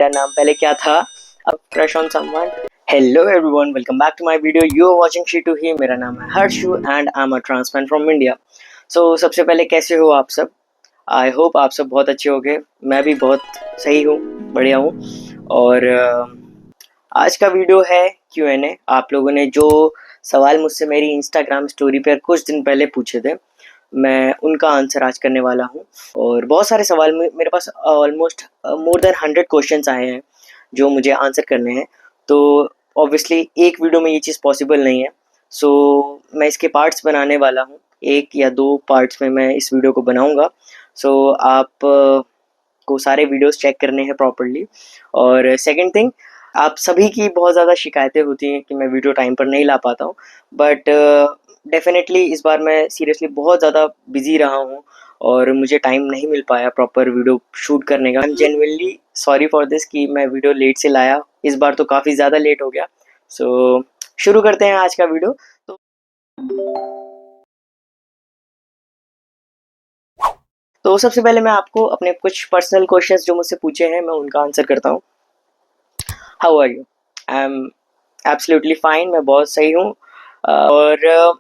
मेरा नाम पहले क्या था, अब crush on someone. Hello everyone, welcome back to my video. You are watching she to he. मेरा नाम है Harshu and I am a transplant from India. So सबसे पहले कैसे हो आप सब? आई होप आप सब बहुत अच्छे होंगे। मैं भी बहुत सही हूँ, बढ़िया हूँ। और आज का वीडियो है Q&A। आप लोगों ने जो सवाल मुझसे मेरी इंस्टाग्राम स्टोरी पर कुछ दिन पहले पूछे थे, मैं उनका आंसर आज करने वाला हूँ। और बहुत सारे सवाल मेरे पास ऑलमोस्ट मोर देन 100 क्वेश्चंस आए हैं जो मुझे आंसर करने हैं। तो ऑब्वियसली एक वीडियो में ये चीज़ पॉसिबल नहीं है। सो मैं इसके पार्ट्स बनाने वाला हूँ, 1 या 2 पार्ट्स में मैं इस वीडियो को बनाऊँगा। सो आप को सारे वीडियोस चेक करने हैं प्रॉपर्ली। और सेकंड थिंग, आप सभी की बहुत ज़्यादा शिकायतें होती हैं कि मैं वीडियो टाइम पर नहीं ला पाता हूँ। बट डेफिनेटली इस बार मैं सीरियसली बहुत ज़्यादा बिजी रहा हूँ और मुझे टाइम नहीं मिल पाया प्रॉपर वीडियो शूट करने का। I am genuinely sorry for this कि मैं वीडियो लेट से लाया। इस बार तो काफ़ी ज़्यादा लेट हो गया। सो शुरू करते हैं आज का वीडियो। तो सबसे पहले मैं आपको अपने कुछ पर्सनल क्वेश्चंस जो मुझसे पूछे हैं मैं उनका आंसर करता हूँ। How are you? I am absolutely fine, मैं बहुत सही हूँ। और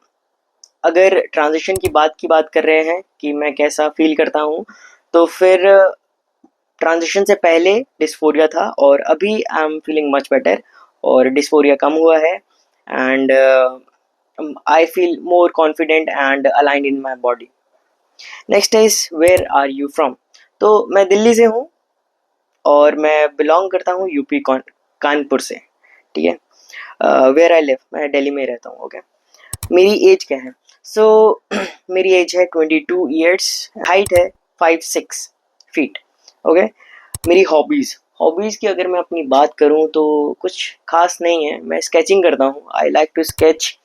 अगर ट्रांजिशन की बात कर रहे हैं कि मैं कैसा फील करता हूँ, तो फिर ट्रांजिशन से पहले डिस्फोरिया था और अभी I am feeling much better और डिस्फोरिया कम हुआ है। And I feel more confident and aligned in my body. Next is where are you from? तो मैं दिल्ली से हूँ और मैं बिलोंग करता हूँ यूपी कानपुर से। ठीक है। वेयर आई लिव, मैं दिल्ली में रहता हूँ। ओके। मेरी एज क्या है? सो मेरी एज है 22 ईयर्स। हाइट है 5'6" ओके। मेरी हॉबीज़ हॉबीज़ की अगर मैं अपनी बात करूँ तो कुछ खास नहीं है। मैं स्केचिंग करता हूँ, आई लाइक टू स्केच।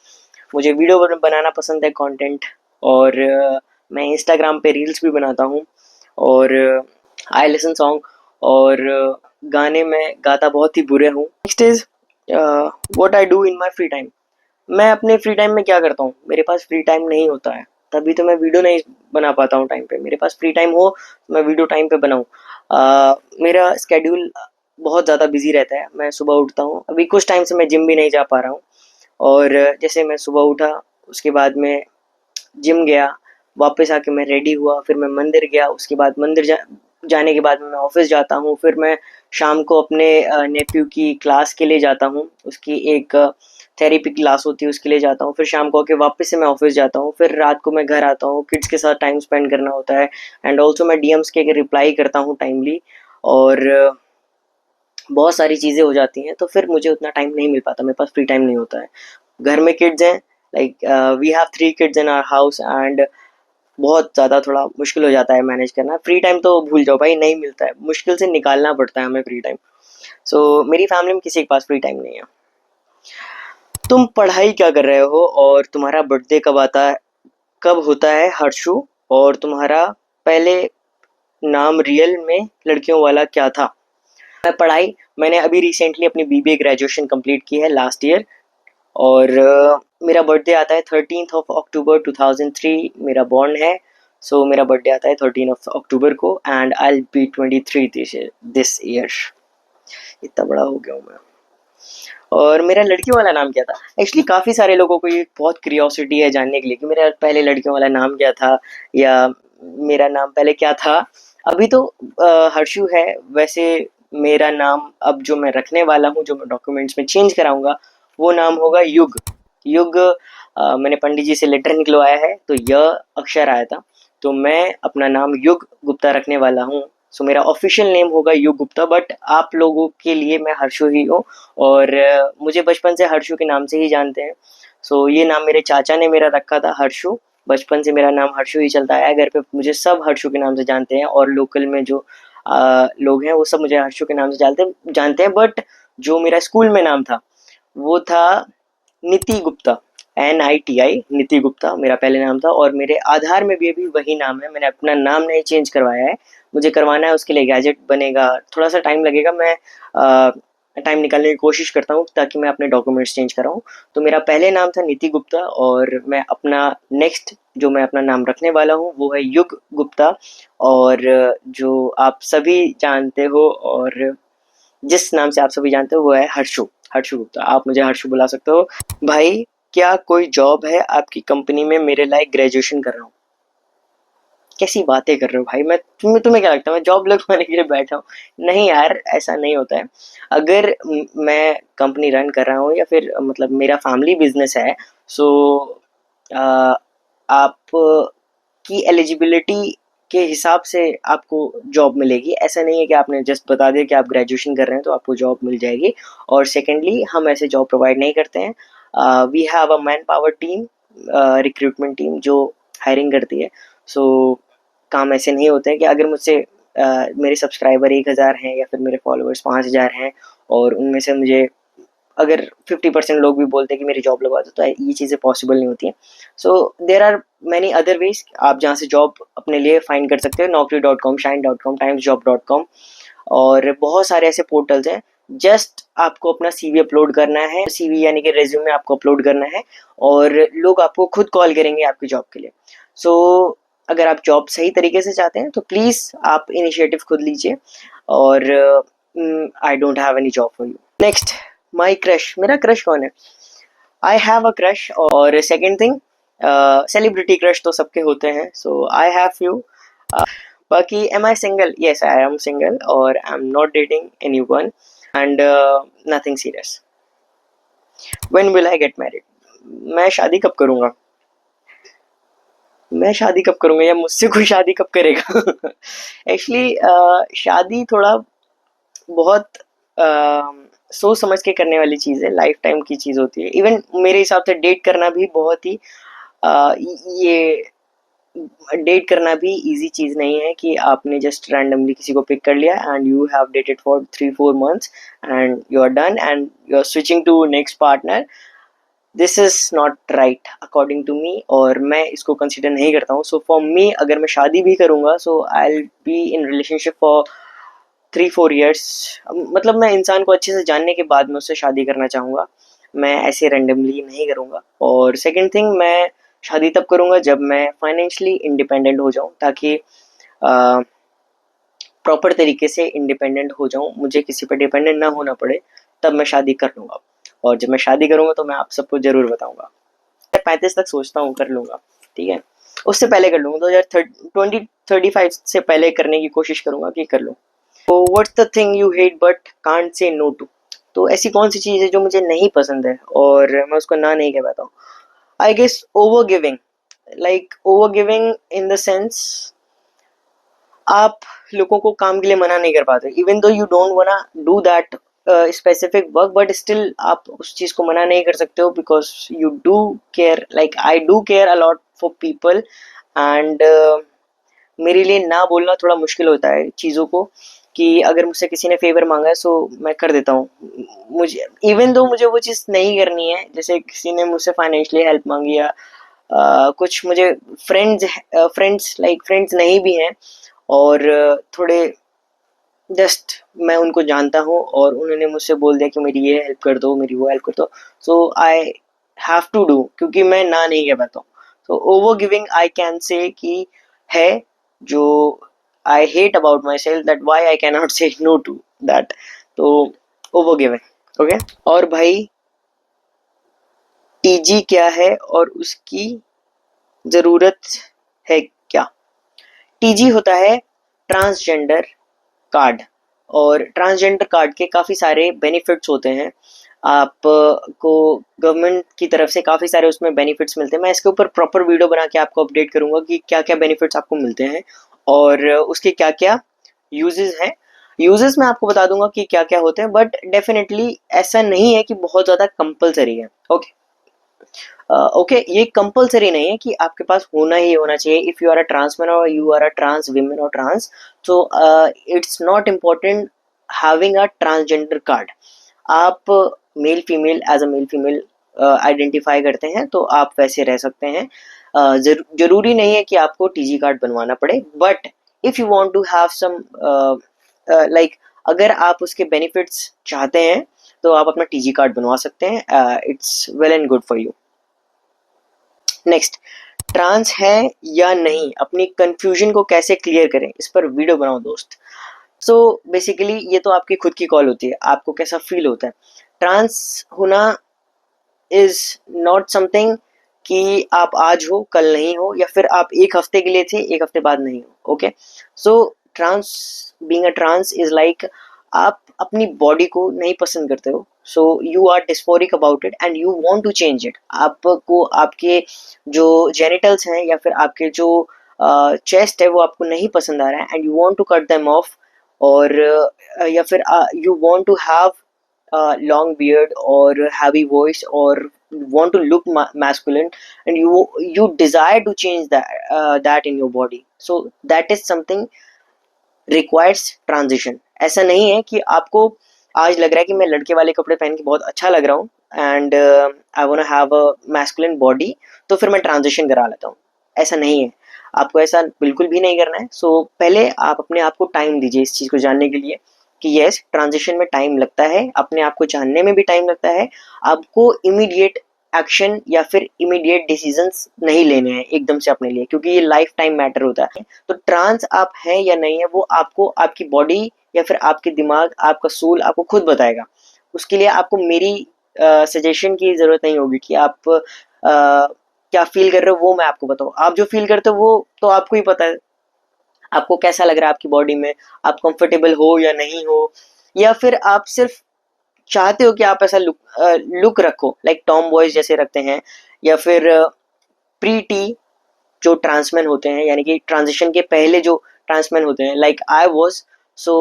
मुझे वीडियो बनाना पसंद है, कंटेंट। और मैं इंस्टाग्राम पे रील्स भी बनाता हूँ। और आई लिसन सॉन्ग। और गाने में गाता बहुत ही बुरे हूँ। Next is what I do in my free time. मैं अपने फ्री टाइम में क्या करता हूँ? मेरे पास फ्री टाइम नहीं होता है, तभी तो मैं वीडियो नहीं बना पाता हूँ टाइम पे। मेरे पास फ्री टाइम हो तो मैं वीडियो टाइम पे बनाऊँ। मेरा स्केड्यूल बहुत ज़्यादा बिजी रहता है। मैं सुबह उठता हूँ, अभी कुछ टाइम से मैं जिम भी नहीं जा पा रहा हूँ। और जैसे मैं सुबह उठा, उसके बाद में जिम गया, वापस आके मैं रेडी हुआ, फिर मैं मंदिर गया, उसके बाद जाने के बाद में मैं ऑफिस जाता हूँ। फिर मैं शाम को अपने नेफ्यू की क्लास के लिए जाता हूँ, उसकी एक थेरेपी क्लास होती है, उसके लिए जाता हूँ। फिर शाम को आके वापस से मैं ऑफिस जाता हूँ। फिर रात को मैं घर आता हूँ, किड्स के साथ टाइम स्पेंड करना होता है। एंड ऑल्सो मैं डीएम्स के रिप्लाई करता हूँ टाइमली। और बहुत सारी चीज़ें हो जाती हैं, तो फिर मुझे उतना टाइम नहीं मिल पाता, मेरे पास फ्री टाइम नहीं होता है। घर में किड्स हैं, like we have 3 kids in our house. And बहुत ज़्यादा थोड़ा मुश्किल हो जाता है मैनेज करना। फ्री टाइम तो भूल जाओ भाई, नहीं मिलता है, मुश्किल से निकालना पड़ता है हमें फ्री टाइम। सो मेरी फैमिली में किसी के पास फ्री टाइम नहीं है। तुम पढ़ाई क्या कर रहे हो और तुम्हारा बर्थडे कब होता है हर्षु? और तुम्हारा पहले नाम रियल में लड़कियों वाला क्या था? मैंने अभी रिसेंटली अपनी बीबीए ग्रेजुएशन कंप्लीट की है लास्ट ईयर। और मेरा बर्थडे आता है 13 अक्टूबर 2003, मेरा बॉर्न है। सो मेरा बर्थडे आता है 13 अक्टूबर को and I will B 23 this year. इतना बड़ा हो गया हूँ मैं। और मेरा लड़कियों वाला नाम क्या था? एक्चुअली काफ़ी सारे लोगों को ये बहुत क्यूरियोसिटी है जानने के लिए कि मेरा पहले लड़कियों वाला नाम क्या था, या मेरा नाम पहले क्या था। अभी तो हर्षु है। वैसे मेरा नाम अब जो मैं रखने वाला हूँ, जो मैं डॉक्यूमेंट्स में चेंज कराऊंगा, वो नाम होगा युग। युग मैंने पंडित जी से लेटर निकलवाया है, तो यह अक्षर आया था, तो मैं अपना नाम युग गुप्ता रखने वाला हूँ। सो मेरा ऑफिशियल नेम होगा युग गुप्ता, बट आप लोगों के लिए मैं हर्षु ही हूँ। और मुझे बचपन से हर्षु के नाम से ही जानते हैं। सो ये नाम मेरे चाचा ने मेरा रखा था, हर्षु। बचपन से मेरा नाम हर्षु ही चलता आया है। घर पे मुझे सब हर्षु के नाम से जानते हैं, और लोकल में जो लोग हैं वो सब मुझे हर्षु के नाम से जानते हैं। बट जो मेरा स्कूल में नाम था वो था नीति गुप्ता। NITI, नीति गुप्ता मेरा पहले नाम था। और मेरे आधार में भी अभी वही नाम है, मैंने अपना नाम नहीं चेंज करवाया है। मुझे करवाना है, उसके लिए गैजेट बनेगा, थोड़ा सा टाइम लगेगा। मैं टाइम निकालने की कोशिश करता हूँ ताकि मैं अपने डॉक्यूमेंट्स चेंज कराऊँ। तो मेरा पहले नाम था नीति गुप्ता, और मैं अपना नेक्स्ट जो मैं अपना नाम रखने वाला हूँ वो है युग गुप्ता। और जो आप सभी जानते हो, और जिस नाम से आप सभी जानते हो वो है हर्षु, हर्षु गुप्ता। आप मुझे हर्षु बुला सकते हो। भाई क्या कोई जॉब है आपकी कंपनी में मेरे लायक ग्रेजुएशन कर रहा हूँ? कैसी बातें कर रहे हो भाई? मैं तुम्हें क्या लगता है मैं जॉब लगवाने के लिए बैठा हूँ? नहीं यार, ऐसा नहीं होता है। अगर मैं कंपनी रन कर रहा हूँ या फिर मतलब मेरा फैमिली बिजनेस है, सो आप की एलिजिबिलिटी के हिसाब से आपको जॉब मिलेगी। ऐसा नहीं है कि आपने जस्ट बता दिया कि आप ग्रेजुएशन कर रहे हैं तो आपको जॉब मिल जाएगी। और सेकेंडली, हम ऐसे जॉब प्रोवाइड नहीं करते हैं। We have a man power team, recruitment team जो हायरिंग करती है। सो काम ऐसे नहीं होते हैं कि अगर मुझसे मेरे सब्सक्राइबर 1,000 हैं या फिर मेरे फॉलोअर्स 5,000 हैं और उनमें से मुझे अगर 50% लोग भी बोलते हैं कि मेरी जॉब लगवा दो, तो ये चीज़ें पॉसिबल नहीं होती हैं। So there are many other ways आप जहाँ से जॉब अपने लिए फाइंड कर सकते हो। naukri.com, shine.com, timesjob.com और बहुत सारे ऐसे पोर्टल्स हैं। जस्ट आपको अपना सीवी अपलोड करना है, सीवी यानी कि रेज्यूमे आपको अपलोड करना है और लोग आपको खुद कॉल करेंगे आपकी जॉब के लिए। सो अगर आप जॉब सही तरीके से चाहते हैं तो प्लीज़ आप इनिशिएटिव खुद लीजिए। और I don't have any job for you. Next, my crush. मेरा क्रश कौन है? I have a crush. और सेकेंड थिंग, सेलिब्रिटी क्रश तो सबके होते हैं, सो आई हैव फ्यू। बाकी am I single? Yes, I am single और I am not dating anyone and nothing serious. When will I get married? मैं शादी कब करूँगा? मैं शादी कब करूँगा या मुझसे कोई शादी कब करेगा? एक्चुअली शादी थोड़ा बहुत सोच समझ के करने वाली चीज़ है, लाइफ टाइम की चीज़ होती है। इवन मेरे हिसाब से डेट करना भी बहुत ही ये डेट करना भी इजी चीज़ नहीं है कि आपने जस्ट रैंडमली किसी को पिक कर लिया and you have dated for 3-4 months and you are done and you are switching to next partner. This is not right according to me और मैं इसको कंसिडर नहीं करता हूँ। सो फॉर मी, अगर मैं शादी भी करूँगा so I will be in relationship for 3-4 years। मतलब मैं इंसान को अच्छे से जानने के बाद मैं उससे शादी करना चाहूँगा। मैं ऐसे रैंडमली नहीं करूँगा। और सेकंड थिंग, मैं शादी तब करूँगा जब मैं फाइनेंशियली इंडिपेंडेंट हो जाऊँ, ताकि प्रॉपर तरीके से इंडिपेंडेंट हो जाऊँ, मुझे किसी पर डिपेंडेंट ना होना पड़े, तब मैं शादी कर लूँगा। और जब मैं शादी करूँगा तो मैं आप सबको ज़रूर बताऊँगा। 35 तक सोचता हूँ कर लूँगा, ठीक है। उससे पहले कर लूँगा, 2035 से पहले करने की कोशिश करूँगा कि कर लूँ। तो what's the thing you hate but can't say no to? तो ऐसी कौन सी चीज़ है जो मुझे नहीं पसंद है और मैं उसको ना नहीं कह पाता हूँ? I guess over giving. Like over giving in the sense, आप लोगों को काम के लिए मना नहीं कर पाते। इवन दो यू डोंट वाना do that specific work, but still आप उस चीज़ को मना नहीं कर सकते हो because you do care. Like I do care a lot for people and मेरे लिए ना बोलना थोड़ा मुश्किल होता है चीज़ों को, कि अगर मुझसे किसी ने फेवर मांगा है सो मैं कर देता हूँ। मुझे इवन दो मुझे वो चीज़ नहीं करनी है, जैसे किसी ने मुझसे फाइनेंशियली हेल्प मांगी या कुछ मुझे फ्रेंड्स नहीं भी हैं और थोड़े जस्ट मैं उनको जानता हूँ और उन्होंने मुझसे बोल दिया कि मेरी ये हेल्प कर दो, मेरी वो हेल्प कर दो, सो आई हैव टू डू, क्योंकि मैं ना नहीं कह पाता हूँ। तो over giving I can say कि है, जो I hate about myself, that why I can not say no to that. तो ओवर गिविंग, ओके। और भाई टीजी क्या है और उसकी ज़रूरत है क्या? टीजी होता है ट्रांसजेंडर कार्ड और ट्रांसजेंडर कार्ड के काफ़ी सारे बेनिफिट्स होते हैं। आपको गवर्नमेंट की तरफ से काफ़ी सारे उसमें बेनिफिट्स मिलते हैं। मैं इसके ऊपर प्रॉपर वीडियो बना के आपको अपडेट करूँगा कि क्या क्या बेनिफिट्स आपको मिलते हैं और उसके क्या क्या यूजेस हैं। यूजेस मैं आपको बता दूंगा कि क्या क्या होते हैं, बट डेफिनेटली ऐसा नहीं है कि बहुत ज़्यादा कंपलसरी है। ओके, ओके, ये कंपलसरी नहीं है कि आपके पास होना ही होना चाहिए। If you are a trans man और you are a trans women और ट्रांस, तो it's not important having a transgender card. आप male female as a male female identify करते हैं तो आप वैसे रह सकते हैं। जरूरी नहीं है कि आपको टीजी कार्ड बनवाना पड़े, but if you want to have some like, अगर आप उसके बेनिफिट्स चाहते हैं तो आप अपना टीजी कार्ड बनवा सकते हैं। It's well and good for you. Next, trans है या नहीं, अपनी कंफ्यूजन को कैसे क्लियर करें, इस पर वीडियो बनाओ दोस्त। सो बेसिकली ये तो आपकी खुद की कॉल होती है, आपको कैसा फील होता है। ट्रांस होना इज नॉट समथिंग कि आप आज हो कल नहीं हो, या फिर आप एक हफ्ते के लिए थे एक हफ्ते बाद नहीं हो। Okay, so trans, being a trans is like आप अपनी बॉडी को नहीं पसंद करते हो, so you are dysphoric about it and you want to change it. आपको आपके जो जेनिटल्स हैं या फिर आपके जो चेस्ट है वो आपको नहीं पसंद आ रहा है and you want to cut them off, और या फिर you want to have long beard or heavy voice or want to look masculine, and you desire to change that in your body, so that is something requires transition. ऐसा नहीं है कि आपको आज लग रहा है कि मैं लड़के वाले कपड़े पहन के बहुत अच्छा लग रहा हूँ and I want to have a masculine body, तो फिर मैं ट्रांजिशन करा लेता हूँ। ऐसा नहीं है, आपको ऐसा बिल्कुल भी नहीं करना है। सो पहले आप अपने आप को टाइम दीजिए इस चीज़ को जानने के लिए कि यस, ट्रांजिशन में टाइम लगता है, अपने आप को जानने में भी टाइम लगता है। आपको इमीडिएट एक्शन या फिर इमीडिएट डिसीजंस नहीं लेने हैं एकदम से अपने लिए, क्योंकि ये लाइफ टाइम मैटर होता है। तो ट्रांस आप हैं या नहीं है वो आपको आपकी बॉडी या फिर आपके दिमाग, आपका सोल आपको खुद बताएगा। उसके लिए आपको मेरी सजेशन की ज़रूरत नहीं होगी कि आप क्या फील कर रहे हो वो मैं आपको बताऊँ। आप जो फील करते हो वो तो आपको ही पता है, आपको कैसा लग रहा है आपकी बॉडी में, आप कंफर्टेबल हो या नहीं हो, या फिर आप सिर्फ चाहते हो कि आप ऐसा लुक रखो लाइक टॉम बॉयज जैसे रखते हैं, या फिर प्री टी जो ट्रांसमैन होते हैं, यानी कि ट्रांजिशन के पहले जो ट्रांसमैन होते हैं, लाइक आई वॉज। सो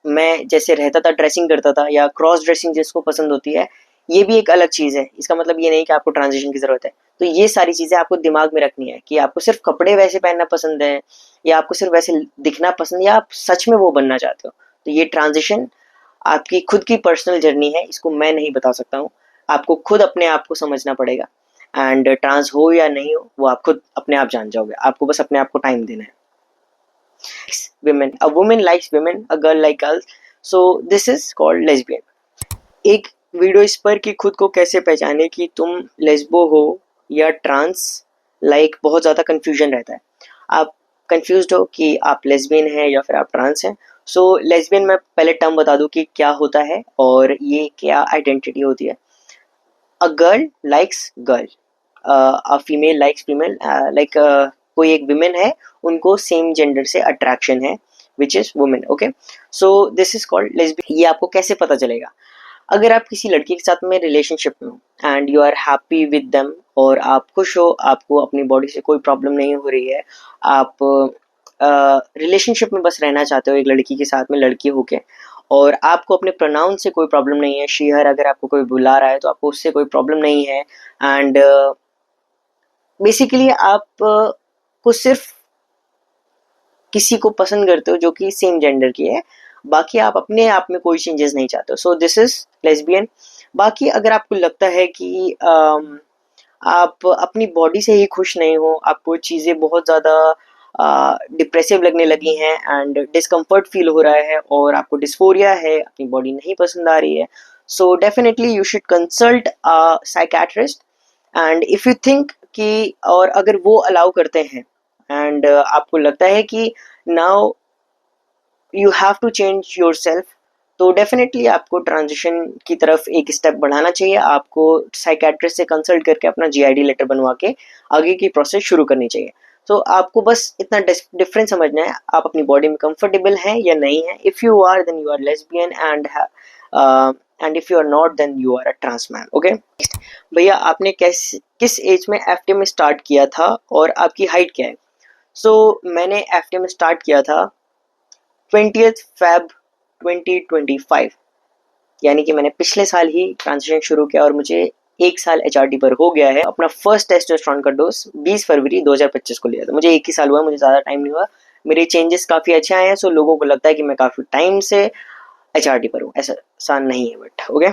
मैं जैसे रहता था, ड्रेसिंग करता था, या क्रॉस ड्रेसिंग जिसको पसंद होती है, ये भी एक अलग चीज़ है। इसका मतलब ये नहीं कि आपको ट्रांजिशन की ज़रूरत है। तो ये सारी चीज़ें आपको दिमाग में रखनी है कि आपको सिर्फ कपड़े वैसे पहनना पसंद है, या आपको सिर्फ वैसे दिखना पसंद है, या आप सच में वो बनना चाहते हो। तो ये ट्रांजिशन आपकी खुद की पर्सनल जर्नी है, इसको मैं नहीं बता सकता हूँ। आपको खुद अपने आप को समझना पड़ेगा एंड ट्रांस हो या नहीं हो वो आप खुद अपने आप जान जाओगे। आपको बस अपने आप को टाइम देना है। women, a woman likes women, a girl like girls, so this is called lesbian. एक वीडियो इस पर कि खुद को कैसे पहचाने कि तुम लेस्बो हो या ट्रांस, लाइक बहुत ज़्यादा कंफ्यूजन रहता है। आप कंफ्यूज्ड हो कि आप लेस्बियन हैं या फिर आप ट्रांस हैं। सो लेस्बियन मैं पहले टर्म बता दूं कि क्या होता है और ये क्या आइडेंटिटी होती है। A girl likes girl, a female likes female, like कोई एक विमेन है, उनको सेम जेंडर से अट्रैक्शन है which is women. Okay, so this is called lesbian. ये आपको कैसे पता चलेगा? अगर आप किसी लड़की के साथ में रिलेशनशिप में हो and you are happy with them, और आप खुश हो, आपको अपनी बॉडी से कोई प्रॉब्लम नहीं हो रही है, आप रिलेशनशिप में बस रहना चाहते हो एक लड़की के साथ में, लड़की होके, और आपको अपने प्रोनाउन से कोई प्रॉब्लम नहीं है, शी हर अगर आपको कोई बुला रहा है तो आपको उससे कोई प्रॉब्लम नहीं है, एंड बेसिकली आप को सिर्फ किसी को पसंद करते हो जो कि सेम जेंडर की है, बाकी आप अपने आप में कोई चेंजेस नहीं चाहते हो। So this is lesbian. बाकी अगर आपको लगता है कि आप अपनी बॉडी से ही खुश नहीं हो, आपको चीज़ें बहुत ज़्यादा डिप्रेसिव लगने लगी हैं एंड डिस्कम्फर्ट फील हो रहा है और आपको डिस्फोरिया है, अपनी बॉडी नहीं पसंद आ रही है, so definitely you should consult a psychiatrist. And if you think कि, और अगर वो अलाउ करते हैं एंड आपको लगता है कि now you have to change yourself, तो डेफिनेटली आपको ट्रांजिशन की तरफ एक स्टेप बढ़ाना चाहिए। आपको साइकेट्रिस्ट से कंसल्ट करके अपना जीआईडी लेटर बनवा के आगे की प्रोसेस शुरू करनी चाहिए। तो आपको बस इतना डिफरेंस समझना है, आप अपनी बॉडी में कंफर्टेबल हैं या नहीं है। If you are then you are lesbian, and if you are not then you are a trans man. Okay भैया, आपने किस एज में एफटी में स्टार्ट किया था और आपकी हाइट क्या है? सो मैंने एफटी में स्टार्ट किया था 20th Feb 2025, यानी कि मैंने पिछले साल ही ट्रांजिशन शुरू किया और मुझे एक साल एचआरटी पर हो गया है। अपना फर्स्ट टेस्टोस्टेरोन का डोज 20 फरवरी 2025 को लिया था। मुझे एक ही साल हुआ, मुझे ज़्यादा टाइम नहीं हुआ। मेरे चेंजेस काफ़ी अच्छे आए हैं, सो लोगों को लगता है कि मैं काफ़ी टाइम से एचआरटी पर हूँ, ऐसा आसान नहीं है बट ओके।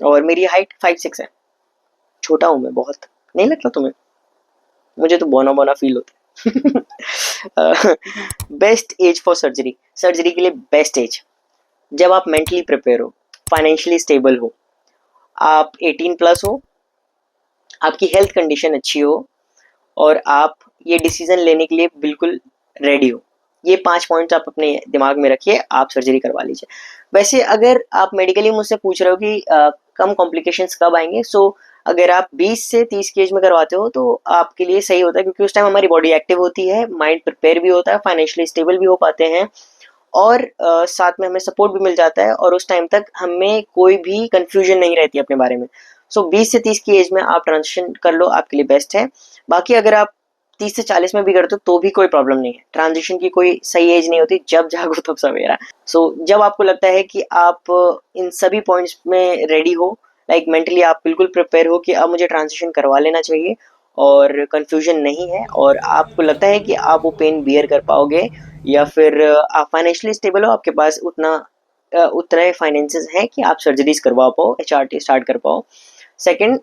और मेरी हाइट 5'6" है, छोटा हूँ मैं बहुत, नहीं लगता तुम्हें? मुझे तो बौना बौना फील होता है। Best age for surgery, surgery के लिए बेस्ट एज जब आप मेंटली प्रिपेयर हो, फाइनेंशियली स्टेबल हो, आप 18 प्लस हो, आपकी हेल्थ कंडीशन अच्छी हो, और आप ये डिसीजन लेने के लिए बिल्कुल रेडी हो। ये 5 पॉइंट्स आप अपने दिमाग में रखिए, आप सर्जरी करवा लीजिए। वैसे अगर आप मेडिकली मुझसे पूछ रहे हो कि कम कॉम्प्लिकेशंस कब आएंगे, सो अगर आप 20 से 30 की एज में करवाते हो तो आपके लिए सही होता है, क्योंकि उस टाइम हमारी बॉडी एक्टिव होती है, माइंड प्रिपेयर भी होता है, फाइनेंशियली स्टेबल भी हो पाते हैं, और साथ में हमें सपोर्ट भी मिल जाता है, और उस टाइम तक हमें कोई भी कंफ्यूजन नहीं रहती अपने बारे में। सो 20 से 30 की एज में आप ट्रांजिशन कर लो, आपके लिए बेस्ट है। बाकी अगर आप 30 से 40 में भी करते हो तो भी कोई प्रॉब्लम नहीं है। ट्रांजिशन की कोई सही एज नहीं होती, जब जागो तब सवेरा। जब आपको लगता है कि आप इन सभी पॉइंट्स में रेडी हो, लाइक मेंटली आप बिल्कुल प्रिपेयर हो कि अब मुझे ट्रांजिशन करवा लेना चाहिए, और कंफ्यूजन नहीं है, और आपको लगता है कि आप वो पेन बियर कर पाओगे, या फिर आप फाइनेंशियली स्टेबल हो, आपके पास उतने फाइनेंसेस हैं कि आप सर्जरीज करवा पाओ, HRT स्टार्ट कर पाओ। सेकंड,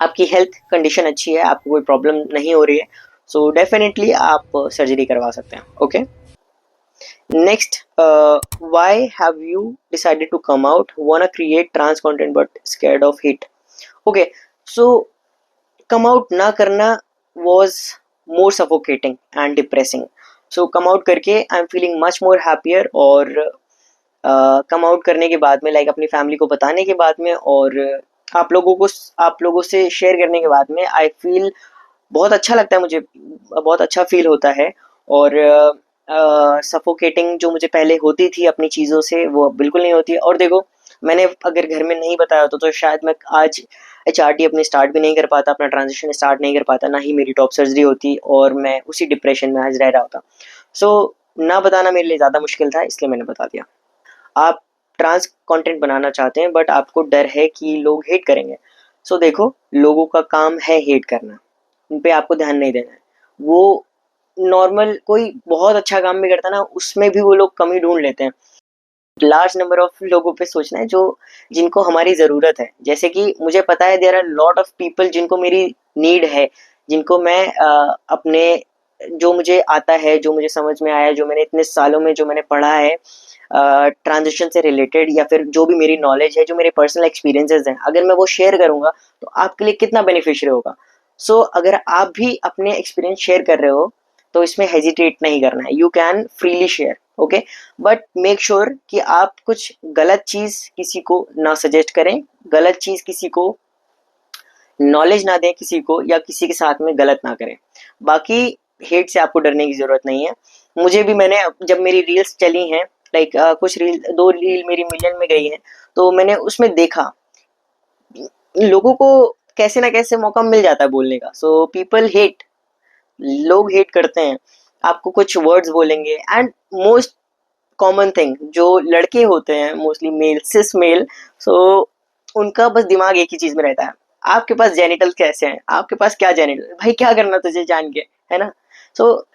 आपकी हेल्थ कंडीशन अच्छी है, आपको कोई प्रॉब्लम नहीं हो रही है, सो डेफिनेटली आप सर्जरी करवा सकते हैं। Okay, next, why have you decided to come out, wanna create trans content but scared of it. Okay, so come out ना करना was more suffocating and depressing. So come out करके I am feeling much more happier, और come out करने के बाद में, like अपनी family को बताने के बाद में, और आप लोगों से शेयर करने के बाद में, आई फील बहुत अच्छा लगता है, मुझे बहुत अच्छा फील होता है। और सफोकेटिंग जो मुझे पहले होती थी अपनी चीज़ों से, वो अब बिल्कुल नहीं होती है। और देखो, मैंने अगर घर में नहीं बताया होता तो शायद मैं आज HRT अपनी स्टार्ट भी नहीं कर पाता, अपना ट्रांजिशन स्टार्ट नहीं कर पाता, ना ही मेरी टॉप सर्जरी होती, और मैं उसी डिप्रेशन में आज रह रहा होता। सो ना बताना मेरे लिए ज़्यादा मुश्किल था, इसलिए मैंने बता दिया। आप ट्रांस कंटेंट बनाना चाहते हैं, बट आपको डर है कि लोग हेट करेंगे। सो देखो, लोगों का काम है हेट करना, उन पे आपको ध्यान नहीं देना है। वो नॉर्मल कोई बहुत अच्छा काम भी करता है ना, उसमें भी वो लोग कमी ढूंढ लेते हैं। लार्ज नंबर ऑफ लोगों पे सोचना है जो जिनको हमारी ज़रूरत है। जैसे कि मुझे पता है there are lot of people जिनको मेरी नीड है, जिनको मैं अपने जो मुझे आता है, जो मुझे समझ में आया, जो मैंने इतने सालों में जो मैंने पढ़ा है ट्रांजिशन से रिलेटेड, या फिर जो भी मेरी नॉलेज है, जो मेरे पर्सनल एक्सपीरियंसेस हैं, अगर मैं वो शेयर करूंगा तो आपके लिए कितना बेनिफिशियल होगा। अगर आप भी अपने एक्सपीरियंस शेयर कर रहे हो तो इसमें हेजिटेट नहीं करना है, you can freely share. Okay, but make sure कि आप कुछ गलत चीज किसी को ना सजेस्ट करें, गलत चीज किसी को नॉलेज ना दें, किसी को या किसी के साथ में गलत ना करें। बाकी हेट से आपको डरने की जरूरत नहीं है। मुझे भी, मैंने जब मेरी रील्स चली हैं, लाइक कुछ रील, 2 रील मेरी मिलियन में गई हैं, तो मैंने उसमें देखा लोगों को कैसे ना कैसे मौका मिल जाता है बोलने का। पीपल हेट, लोग हेट करते हैं, आपको कुछ वर्ड्स बोलेंगे। एंड मोस्ट कॉमन थिंग, जो लड़के होते हैं, मोस्टली मेल, सिस मेल, सो उनका बस दिमाग एक ही चीज में रहता है, आपके पास जेनिटल कैसे हैं, आपके पास क्या जेनिटल, भाई क्या करना तुझे जान के, है ना।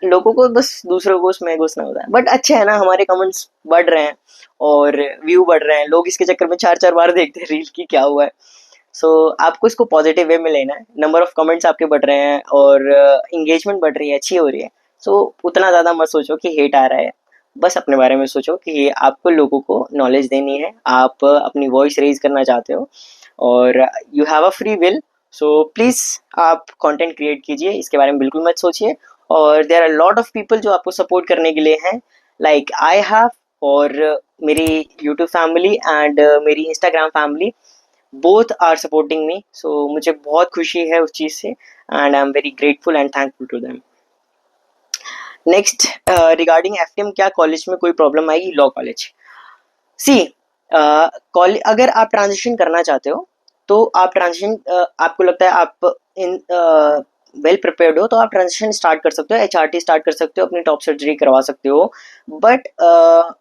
लोगों को बस दूसरों को उसमें घुसना होता है। बट अच्छा है ना, हमारे कमेंट्स बढ़ रहे हैं और व्यू बढ़ रहे हैं, लोग इसके चक्कर में 4-4 बार देखते हैं रील की क्या हुआ है। आपको इसको पॉजिटिव वे में लेना है। नंबर ऑफ कमेंट्स आपके बढ़ रहे हैं, और इंगेजमेंट बढ़ रही है, अच्छी हो रही है। उतना ज़्यादा मत सोचो कि हेट आ रहा है, बस अपने बारे में सोचो कि आपको लोगों को नॉलेज देनी है, आप अपनी वॉइस रेज करना चाहते हो, और you have a free will. Please आप कंटेंट क्रिएट कीजिए, इसके बारे में बिल्कुल मत सोचिए। और there are lot of people जो आपको सपोर्ट करने के लिए हैं, लाइक आई हैव, और मेरी यूट्यूब फैमिली एंड मेरी Instagram family, both are supporting me. मुझे बहुत खुशी है उस चीज़ से, and I am very grateful and thankful to them. Next, regarding FTM, क्या कॉलेज में कोई प्रॉब्लम आएगी? लॉ कॉलेज, सी, अगर आप ट्रांजिशन करना चाहते हो तो आप ट्रांजिशन, आपको लगता है आप इन वेल प्रिपेयर्ड हो, तो आप ट्रांजिशन स्टार्ट कर सकते हो, HRT स्टार्ट कर सकते हो, अपनी टॉप सर्जरी करवा सकते हो। बट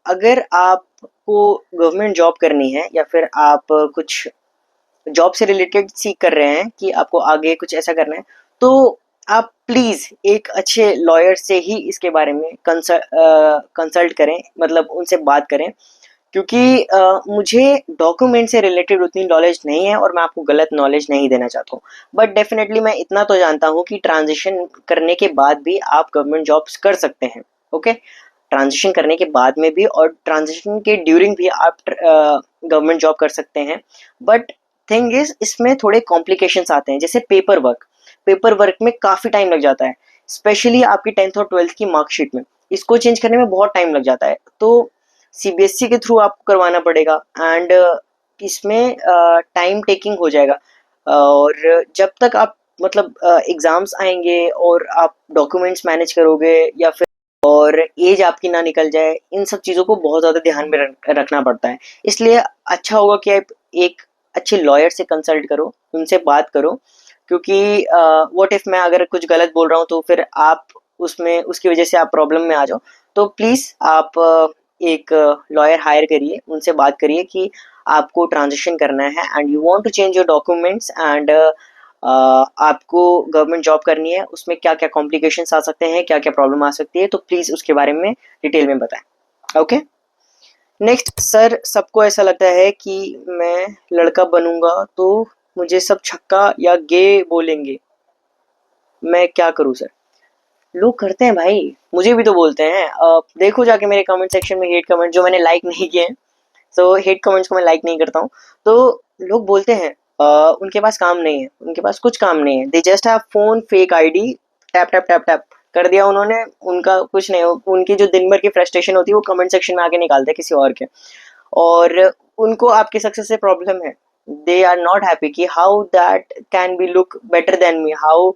अगर आपको गवर्नमेंट जॉब करनी है, या फिर आप कुछ जॉब से रिलेटेड सीख कर रहे हैं कि आपको आगे कुछ ऐसा करना है, तो आप प्लीज़ एक अच्छे लॉयर से ही इसके बारे में कंसल्ट करें, मतलब उनसे बात करें। क्योंकि मुझे डॉक्यूमेंट से रिलेटेड उतनी नॉलेज नहीं है, और मैं आपको गलत नॉलेज नहीं देना चाहता हूँ। बट डेफिनेटली मैं इतना तो जानता हूँ कि ट्रांजिशन करने के बाद भी आप गवर्नमेंट जॉब्स कर सकते हैं। ओके, ट्रांजिशन करने के बाद में भी और ट्रांजिशन के ड्यूरिंग भी आप गवर्नमेंट जॉब कर सकते हैं। बट थिंग इज, इसमें थोड़े कॉम्प्लिकेशंस आते हैं, जैसे पेपर वर्क में काफ़ी टाइम लग जाता है, स्पेशली आपकी 10th और 12th की मार्कशीट में। इसको चेंज करने में बहुत टाइम लग जाता है, तो सीबीएसई के थ्रू आपको करवाना पड़ेगा एंड इसमें टाइम टेकिंग हो जाएगा। और जब तक आप मतलब एग्ज़ाम्स आएंगे और आप डॉक्यूमेंट्स मैनेज करोगे या फिर और एज आपकी ना निकल जाए, इन सब चीज़ों को बहुत ज़्यादा ध्यान में रखना पड़ता है। इसलिए अच्छा होगा कि आप एक अच्छे लॉयर से कंसल्ट करो, उनसे बात करो, क्योंकि व्हाट इफ़ मैं अगर कुछ गलत बोल रहा हूँ तो फिर आप उसमें उसकी वजह से आप प्रॉब्लम में आ जाओ। तो प्लीज़ आप एक लॉयर हायर करिए, उनसे बात करिए कि आपको ट्रांजिशन करना है and you want to change your documents and आपको गवर्नमेंट जॉब करनी है, उसमें क्या क्या कॉम्प्लिकेशंस आ सकते हैं, क्या क्या प्रॉब्लम आ सकती है, तो प्लीज़ उसके बारे में डिटेल में बताएं। ओके, नेक्स्ट सर, सबको ऐसा लगता है कि मैं लड़का बनूंगा तो मुझे सब छक्का या गे बोलेंगे, मैं क्या करूं सर? लोग करते हैं भाई, मुझे भी तो बोलते हैं। देखो जाके मेरे कमेंट सेक्शन में हेट कमेंट जो मैंने लाइक नहीं किए हैं, सो हेट कमेंट्स को मैं लाइक नहीं करता हूँ। तो लोग बोलते हैं उनके पास काम नहीं है, उनके पास कुछ काम नहीं है, they just have phone, fake ID, tap tap tap tap कर दिया उन्होंने, उनका कुछ नहीं। उनकी जो दिन भर की फ्रस्ट्रेशन होती है वो कमेंट सेक्शन में आके निकालते हैं किसी और के, और उनको आपकी सक्सेस से प्रॉब्लम है। दे आर नॉट हैप्पी कि how that can be look better than me, how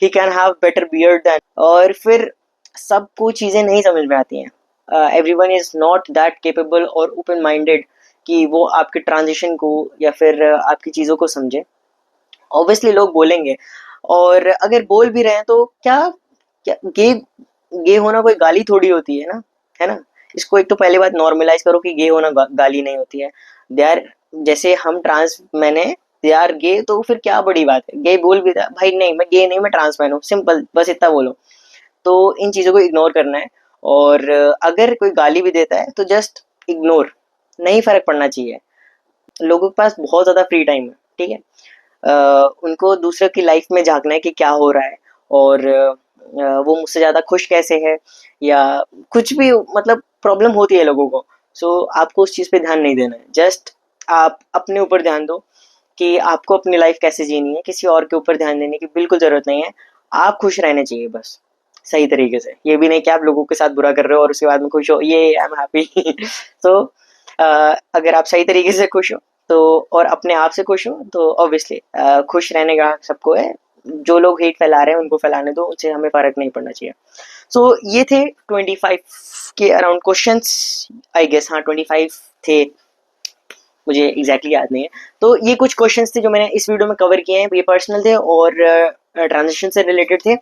he can have better beard than, और फिर सबको चीज़ें नहीं समझ में आती हैं। Everyone is not that capable और ओपन माइंडेड कि वो आपके ट्रांजिशन को या फिर आपकी चीज़ों को समझे। ऑब्वियसली लोग बोलेंगे, और अगर बोल भी रहे हैं तो क्या, क्या गे गे होना कोई गाली थोड़ी होती है ना? इसको एक तो पहली बात नॉर्मलाइज करो कि गे होना गाली नहीं होती है। दे आर, जैसे हम ट्रांस मैन है, दे आर गे, तो फिर क्या बड़ी बात है? गे बोल भी था भाई, नहीं मैं गे नहीं, मैं ट्रांस मैन हूँ, सिंपल, बस इतना बोलो। तो इन चीज़ों को इग्नोर करना है, और अगर कोई गाली भी देता है तो जस्ट इग्नोर, नहीं फर्क पड़ना चाहिए। लोगों के पास बहुत ज़्यादा फ्री टाइम है, ठीक है? उनको दूसरे की लाइफ में झांकना है कि क्या हो रहा है, और वो मुझसे ज़्यादा खुश कैसे है, या कुछ भी मतलब प्रॉब्लम होती है लोगों को। सो आपको उस चीज़ पे ध्यान नहीं देना है, जस्ट आप अपने ऊपर ध्यान दो कि आपको अपनी लाइफ कैसे जीनी है, किसी और के ऊपर ध्यान देने की बिल्कुल ज़रूरत नहीं है। आप खुश रहने चाहिए बस, सही तरीके से, ये भी नहीं कि आप लोगों के साथ बुरा कर रहे हो और उसके बाद में खुश हो, ये आई एम हैप्पी। तो अगर आप सही तरीके से खुश हो तो, और अपने आप से खुश हो, तो ऑब्वियसली खुश रहने का हक सबको है। जो लोग हेट फैला रहे हैं उनको फैलाने दो, उनसे हमें फ़र्क नहीं पड़ना चाहिए। सो ये थे 25 के अराउंड क्वेश्चंस, आई गेस, हाँ 25 थे, मुझे एग्जैक्टली याद नहीं है। तो ये कुछ क्वेश्चंस थे जो मैंने इस वीडियो में कवर किए हैं, ये पर्सनल थे और ट्रांजिशन से रिलेटेड थे,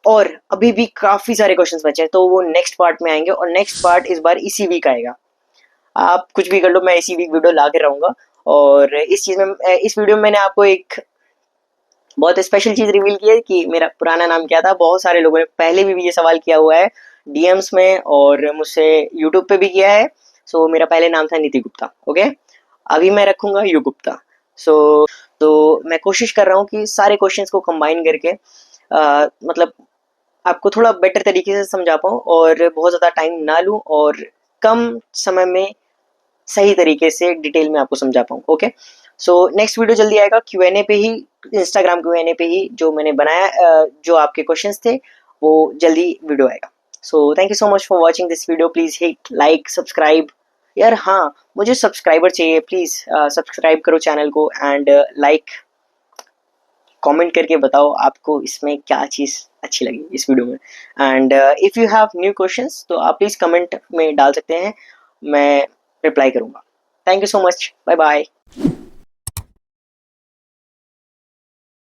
और अभी भी काफ़ी सारे क्वेश्चंस बचे हैं, तो वो नेक्स्ट पार्ट में आएंगे, और नेक्स्ट पार्ट इस बार इसी वीक आएगा। आप कुछ भी कर लो, मैं इसी वीक वीडियो ला के रहूँगा। और इस वीडियो में मैंने आपको एक बहुत स्पेशल चीज़ रिवील की है कि मेरा पुराना नाम क्या था। बहुत सारे लोगों ने पहले भी ये सवाल किया हुआ है डीएम्स में, और मुझसे यूट्यूब पे भी किया है। सो मेरा पहले नाम था नीति गुप्ता, ओके, अभी मैं रखूँगा यू गुप्ता। सो तो मैं कोशिश कर रहा हूँ कि सारे क्वेश्चंस को कंबाइन करके मतलब आपको थोड़ा बेटर तरीके से समझा पाऊँ, और बहुत ज़्यादा टाइम ना लूँ, और कम समय में सही तरीके से डिटेल में आपको समझा पाऊँ। ओके, सो नेक्स्ट वीडियो जल्दी आएगा, क्यूएनए पे ही, इंस्टाग्राम क्यूएनए पे ही जो मैंने बनाया, जो आपके क्वेश्चंस थे वो जल्दी वीडियो आएगा। So thank you so much for watching this video, please hit like, subscribe. यार हाँ, मुझे सब्सक्राइबर चाहिए, प्लीज़ सब्सक्राइब करो चैनल को, एंड लाइक कमेंट करके बताओ आपको इसमें क्या चीज़ अच्छी लगी इस वीडियो में। And if you have new questions तो आप प्लीज़ कमेंट में डाल सकते हैं, मैं रिप्लाई करूँगा। Thank you so much, bye bye.